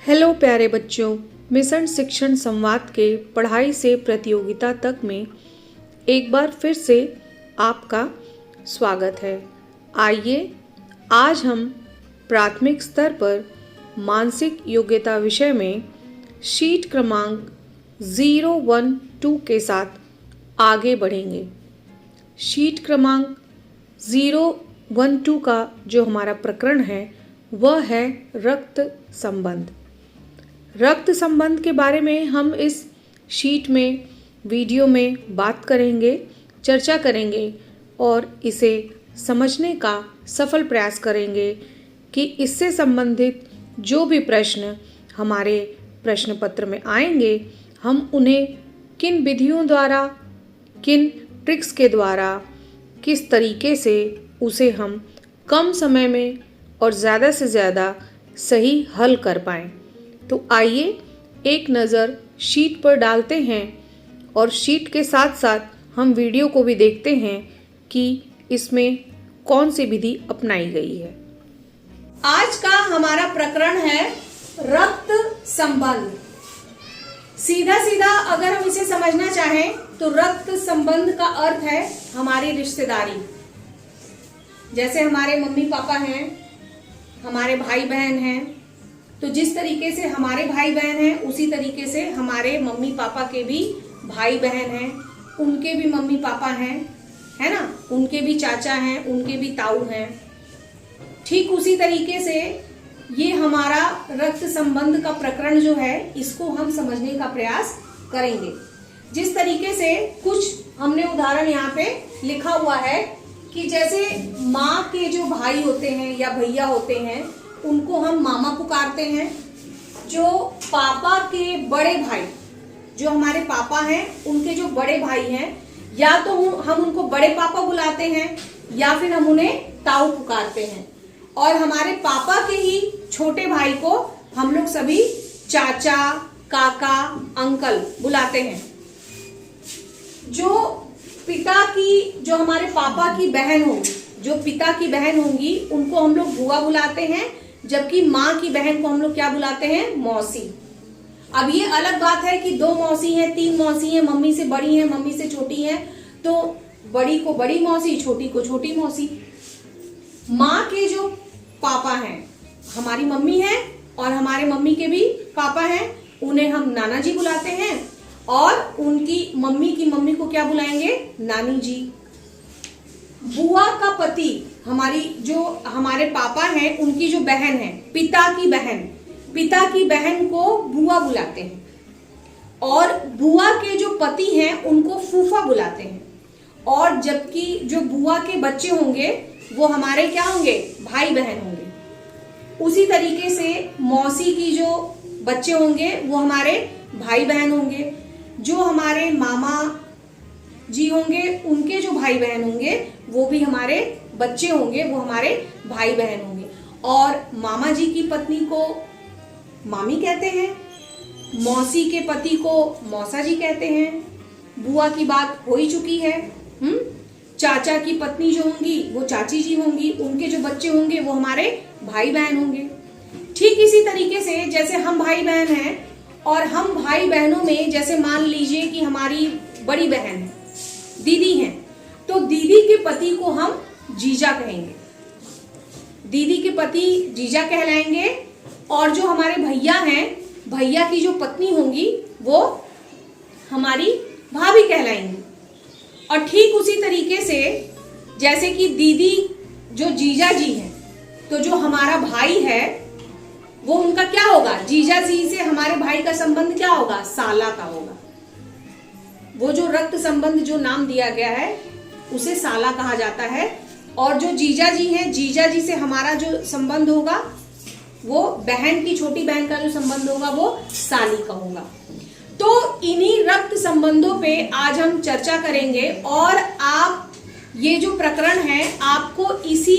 Hello प्यारे बच्चों, mission शिक्षण संवाद के पढ़ाई से प्रतियोगिता तक में एक बार फिर से आपका स्वागत है। आइए आज हम प्राथमिक स्तर पर मानसिक योग्यता विषय में शीट क्रमांक 012 के साथ आगे बढ़ेंगे। शीट क्रमांक 012 का जो हमारा प्रकरण है वह है रक्त संबंध। रक्त संबंध के बारे में हम इस शीट में वीडियो में बात करेंगे, चर्चा करेंगे और इसे समझने का सफल प्रयास करेंगे कि इससे संबंधित जो भी प्रश्न हमारे प्रश्न पत्र में आएंगे हम उन्हें किन विधियों द्वारा, किन ट्रिक्स के द्वारा, किस तरीके से उसे हम कम समय में और ज़्यादा से ज़्यादा सही हल कर पाएँ। तो आइए एक नज़र शीट पर डालते हैं और शीट के साथ साथ हम वीडियो को भी देखते हैं कि इसमें कौन सी विधि अपनाई गई है। आज का हमारा प्रकरण है रक्त संबंध। सीधा सीधा अगर हम इसे समझना चाहें तो रक्त संबंध का अर्थ है हमारी रिश्तेदारी। जैसे हमारे मम्मी पापा हैं, हमारे भाई बहन हैं, तो जिस तरीके से हमारे भाई बहन हैं उसी तरीके से हमारे मम्मी पापा के भी भाई बहन हैं, उनके भी मम्मी पापा हैं, है ना, उनके भी चाचा हैं, उनके भी ताऊ हैं। ठीक उसी तरीके से ये हमारा रक्त संबंध का प्रकरण जो है इसको हम समझने का प्रयास करेंगे। जिस तरीके से कुछ हमने उदाहरण यहाँ पे लिखा हुआ है कि जैसे माँ के जो भाई होते हैं या भैया होते हैं उनको हम मामा पुकारते हैं। जो पापा के बड़े भाई, जो हमारे पापा हैं, उनके जो बड़े भाई हैं या तो हम उनको बड़े पापा बुलाते हैं या फिर हम उन्हें ताऊ पुकारते हैं। और हमारे पापा के ही छोटे भाई को हम लोग सभी चाचा, काका, अंकल बुलाते हैं। जो पिता की, जो हमारे पापा की बहन होंगी, जो पिता की बहन होंगी उनको हम लोग बुआ बुलाते हैं, जबकि माँ की बहन को हम लोग क्या बुलाते हैं? मौसी। अब ये अलग बात है कि 2 मौसी हैं, 3 मौसी हैं, मम्मी से बड़ी हैं, मम्मी से छोटी हैं, तो बड़ी को बड़ी मौसी, छोटी को छोटी मौसी। माँ के जो पापा हैं, हमारी मम्मी है और हमारे मम्मी के भी पापा हैं, उन्हें हम नाना जी बुलाते हैं और उनकी मम्मी की मम्मी को क्या बुलाएंगे? नानी जी। बुआ का पति, हमारी जो हमारे पापा हैं उनकी जो बहन है, पिता की बहन को बुआ बुलाते हैं। और बुआ के जो पति हैं उनको फूफा बुलाते हैं। और जबकि जो बुआ के बच्चे होंगे वो हमारे क्या होंगे? भाई बहन होंगे। उसी तरीके से मौसी की जो बच्चे होंगे वो हमारे भाई बहन होंगे। जो हमारे मामा जी होंगे उनके जो भाई बहन होंगे वो भी हमारे बच्चे होंगे, वो हमारे भाई बहन होंगे। और मामा जी की पत्नी को मामी कहते हैं, मौसी के पति को मौसा जी कहते हैं। बुआ की बात हो ही चुकी है। चाचा की पत्नी जो होंगी वो चाची जी होंगी, उनके जो बच्चे होंगे वो हमारे भाई बहन होंगे। ठीक इसी तरीके से जैसे हम भाई बहन हैं और हम भाई बहनों में जैसे मान लीजिए कि हमारी बड़ी बहन है, दीदी हैं, तो दीदी के पति को हम जीजा कहेंगे, दीदी के पति जीजा कहलाएंगे। और जो हमारे भैया हैं, भैया की जो पत्नी होंगी वो हमारी भाभी कहलाएंगी। और ठीक उसी तरीके से जैसे कि दीदी जो जीजा जी हैं, तो जो हमारा भाई है वो उनका क्या होगा? जीजा जी से हमारे भाई का संबंध क्या होगा? साला का होगा। वो जो रक्त संबंध जो नाम दिया गया है उसे साला कहा जाता है। और जो जीजा जी हैं, जीजा जी से हमारा जो संबंध होगा वो बहन की, छोटी बहन का जो संबंध होगा वो साली का होगा। तो इन्हीं रक्त संबंधों पे आज हम चर्चा करेंगे। और आप ये जो प्रकरण है आपको इसी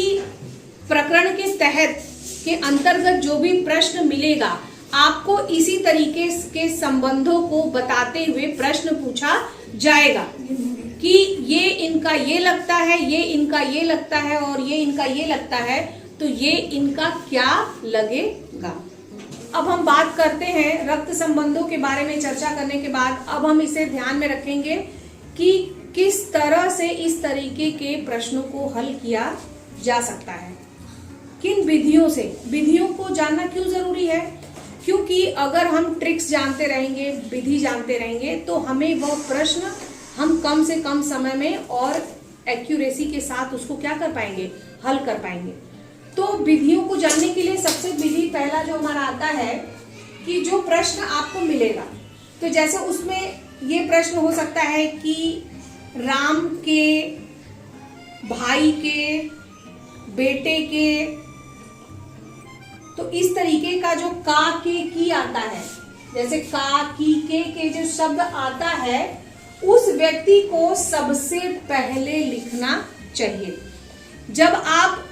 प्रकरण के तहत के अंतर्गत जो भी प्रश्न मिलेगा आपको इसी तरीके के संबंधों को बताते हुए प्रश्न पूछा जाएगा कि ये इनका ये लगता है, ये इनका ये लगता है और ये इनका ये लगता है, तो ये इनका क्या लगेगा। अब हम बात करते हैं रक्त संबंधों के बारे में। चर्चा करने के बाद अब हम इसे ध्यान में रखेंगे कि किस तरह से इस तरीके के प्रश्नों को हल किया जा सकता है, किन विधियों से। विधियों को जानना क्यों जरूरी है? क्योंकि अगर हम ट्रिक्स जानते रहेंगे, विधि जानते रहेंगे, तो हमें वह प्रश्न हम कम से कम समय में और एक्यूरेसी के साथ उसको क्या कर पाएंगे, हल कर पाएंगे। तो विधियों को जानने के लिए सबसे विधि पहला जो हमारा आता है कि जो प्रश्न आपको मिलेगा, तो जैसे उसमें ये प्रश्न हो सकता है कि राम के भाई के बेटे के, तो इस तरीके का जो का के की आता है, जैसे का की के जो शब्द आता है, उस व्यक्ति को सबसे पहले लिखना चाहिए। जब आप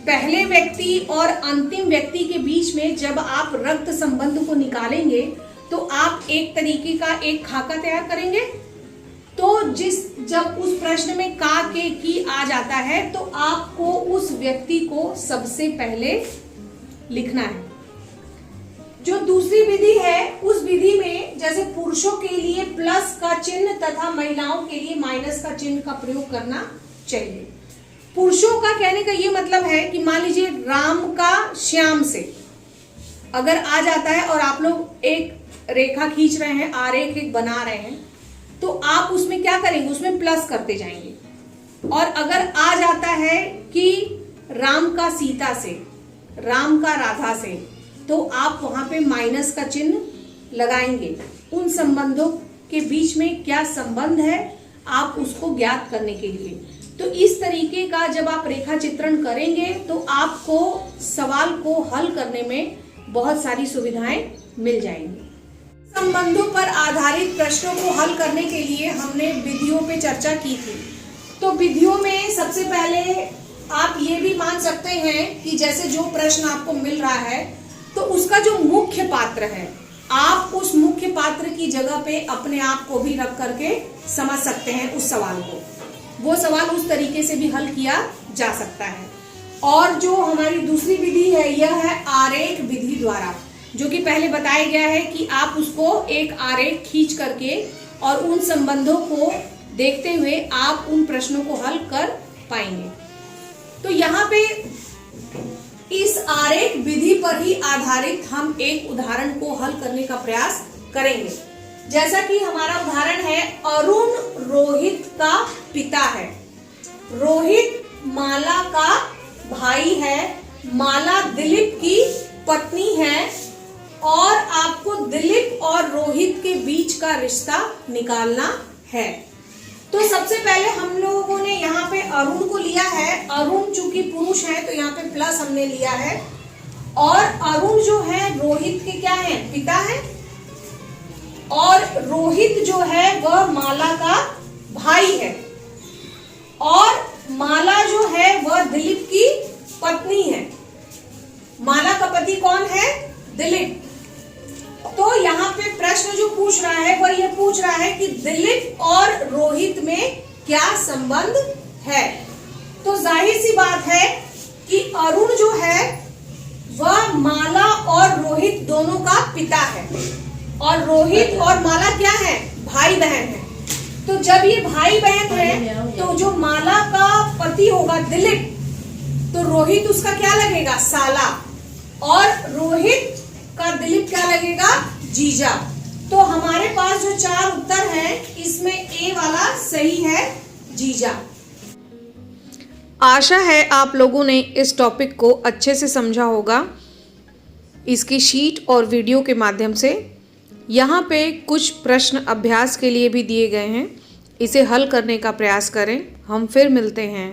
पहले व्यक्ति और अंतिम व्यक्ति के बीच में जब आप रक्त संबंध को निकालेंगे तो आप एक तरीके का एक खाका तैयार करेंगे। तो जब उस प्रश्न में का के की आ जाता है तो आपको उस व्यक्ति को सबसे पहले लिखना है। जो दूसरी विधि है, उस विधि में जैसे पुरुषों के लिए प्लस का चिन्ह तथा महिलाओं के लिए माइनस का चिन्ह का प्रयोग करना चाहिए। पुरुषों का कहने का ये मतलब है कि मान लीजिए राम का श्याम से अगर आ जाता है और आप लोग एक रेखा खींच रहे हैं, आरेख एक बना रहे हैं, तो आप उसमें क्या करेंगे, उसमें प्लस करते जाएंगे। और अगर आ जाता है कि राम का सीता से, राम का राधा से, तो आप वहां पे माइनस का चिन्ह लगाएंगे। उन संबंधों के बीच में क्या संबंध है आप उसको ज्ञात करने के लिए। तो इस तरीके का जब आप रेखा चित्रण करेंगे तो आपको सवाल को हल करने में बहुत सारी सुविधाएं मिल जाएंगी। संबंधों पर आधारित प्रश्नों को हल करने के लिए हमने विधियों पे चर्चा की थी। तो विधियों में सबसे पहले आप ये भी मान सकते हैं कि जैसे जो प्रश्न आपको मिल रहा है तो उसका जो मुख्य पात्र है, आप उस मुख्य पात्र की जगह पे अपने आप को भी रख करके समझ सकते हैं उस सवाल को। वो सवाल उस तरीके से भी हल किया जा सकता है। और जो हमारी दूसरी विधि है यह है आरेख विधि द्वारा, जो कि पहले बताया गया है कि आप उसको एक आरेख खींच करके और उन संबंधों को देखते हुए आप उन प्रश्नों को हल कर पाएंगे। तो यहाँ पे इस आरेख विधि पर ही आधारित हम एक उदाहरण को हल करने का प्रयास करेंगे। जैसा कि हमारा उदाहरण है, अरुण रोहित का पिता है, रोहित माला का भाई है, माला दिलीप की पत्नी है और आपको दिलीप और रोहित के बीच का रिश्ता निकालना है। तो सबसे पहले हम लोगों ने यहाँ पे अरुण को लिया है। अरुण चूंकि पुरुष है तो यहाँ पे प्लस हमने लिया है। और अरुण जो है रोहित के क्या है, पिता है। और रोहित जो है वह माला का भाई है और माला जो है वह दिलीप की पत्नी है। माला का पति कौन है, दिलीप। तो यहाँ पे प्रश्न जो पूछ रहा है वह यह पूछ रहा है कि दिलीप और रोहित में क्या संबंध है। तो जाहिर सी बात है कि अरुण जो है वह माला और रोहित दोनों का पिता है और रोहित और माला क्या है, भाई बहन है। तो जब ये भाई बहन है तो जो माला का पति होगा दिलीप, तो रोहित उसका क्या लगेगा, साला, और रोहित का दिलीप क्या लगेगा, जीजा। तो हमारे पास जो चार उत्तर हैं इसमें ए वाला सही है, जीजा। आशा है आप लोगों ने इस टॉपिक को अच्छे से समझा होगा इसकी शीट और वीडियो के माध्यम से। यहाँ पे कुछ प्रश्न अभ्यास के लिए भी दिए गए हैं, इसे हल करने का प्रयास करें। हम फिर मिलते हैं।